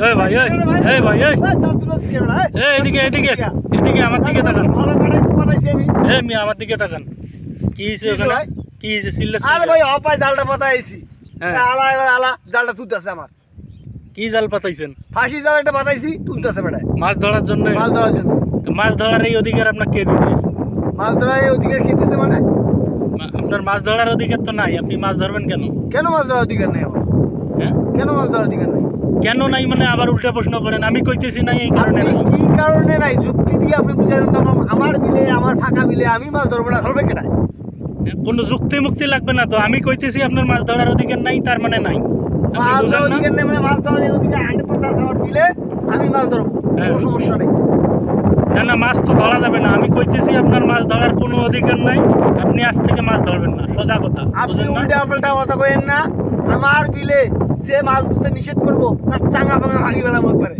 এই ভাই এই ভাই এদিকে এদিকে এদিকে আমার দিকে তাকান। এই মিয়া আমার দিকে তাকান। কি হইছে ওখানে? কি হইছে সিল্লাস? আরে ভাই অপায় জালটা পাতাইছি। আলা আলা জালটা তুলতেছে আমার। কি জাল পাতাইছেন? ফাঁসি জালটা পাতাইছি তুলতেছে বেটায়। মাছ ধরার জন্য? মাছ ধরার জন্য। মাছ ধরার এই অধিকার আপনাকে কে দিয়েছে? মাছ ধরার এই অধিকার কে দিয়েছে মানে? আপনার মাছ ধরার অধিকার তো নাই, আপনি মাছ ধরবেন কেন? কেন মাছ ধরার অধিকার নেই আমার? হ্যাঁ কেন মাছ ধরার অধিকার নেই? কেন নাই মানে আবার উল্টা প্রশ্ন করেন। আমি কইতেছি নাই এই কারণে নাই। কি কারণে নাই যুক্তি দিয়ে আপনি বুঝালেন না। আমার বিলে আমার ফাঁকা বিলে আমি মাছ ধরবো না, ধরবে কেটায়? কোনো যুক্তি মুক্তি লাগবে না তো। আমি কইতেছি আপনার মাছ ধরার অধিকার নাই তার মানে নাই। মাছ ধরার অধিকার নেই মানে মাছ ধরার অধিকার 100% আমার বিলে আমি মাছ ধরবো, কোনো সমস্যা নেই। না না মাছ তো ধরা যাবে না। আমি কইতেছি আপনার মাছ ধরার কোনো অধিকার নাই, আপনি আজ থেকে মাছ ধরবেন না, সোজা কথা। আপনি উল্টা পাল্টা কথা কইেন না। আমার বিলে সে মাছ ধরতে নিষেধ করবো, তার চাঙা ভাঙা ভাঙি বেলা মুখ করে।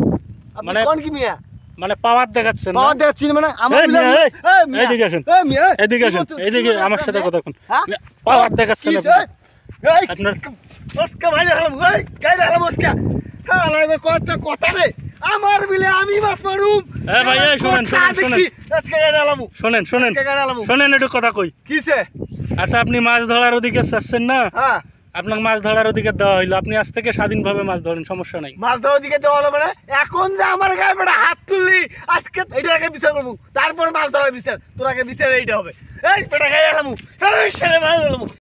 মানে কোন কি মিয়া মানে পাওয়ার দেখাচ্ছেন? পাওয়ার দেখাচ্ছি মানে আমার বিলে এদিকে আসেন, এদিকে আসেন, এদিকে আমার সাথে কথা কোন। পাওয়ার দেখাচ্ছেন আপনার? ওসকা ভাই দেখালাম, ওই গাই দেখালাম ওসকা। হ্যাঁ লাগবে কথা রে। আমার বিলে আমি মাছ মারুম। এই ভাই এই শুনেন শুনেন শুনেন আজকে গাই দেখালাম, শুনেন শুনেন শুনেন একটু কথা কই। কিসে? আচ্ছা আপনি মাছ ধরার অধিকার চাচ্ছেন না? হ্যাঁ আপনাকে মাছ ধরার অধিকার দেওয়া হইলো, আপনি আজ থেকে স্বাধীনভাবে মাছ ধরেন, সমস্যা নাই। মাছ ধরার অধিকার দেওয়া হলো মানে এখন যে আমার গায়ে বেটা হাত তুললি আজকে এটাকে বিচার করবো, তারপর মাছ ধরার বিচার। তোর আগে বিচার এইটা হবে। এই বেটা গায়ে এলাম, এই ছেলে মাছ ধরবো।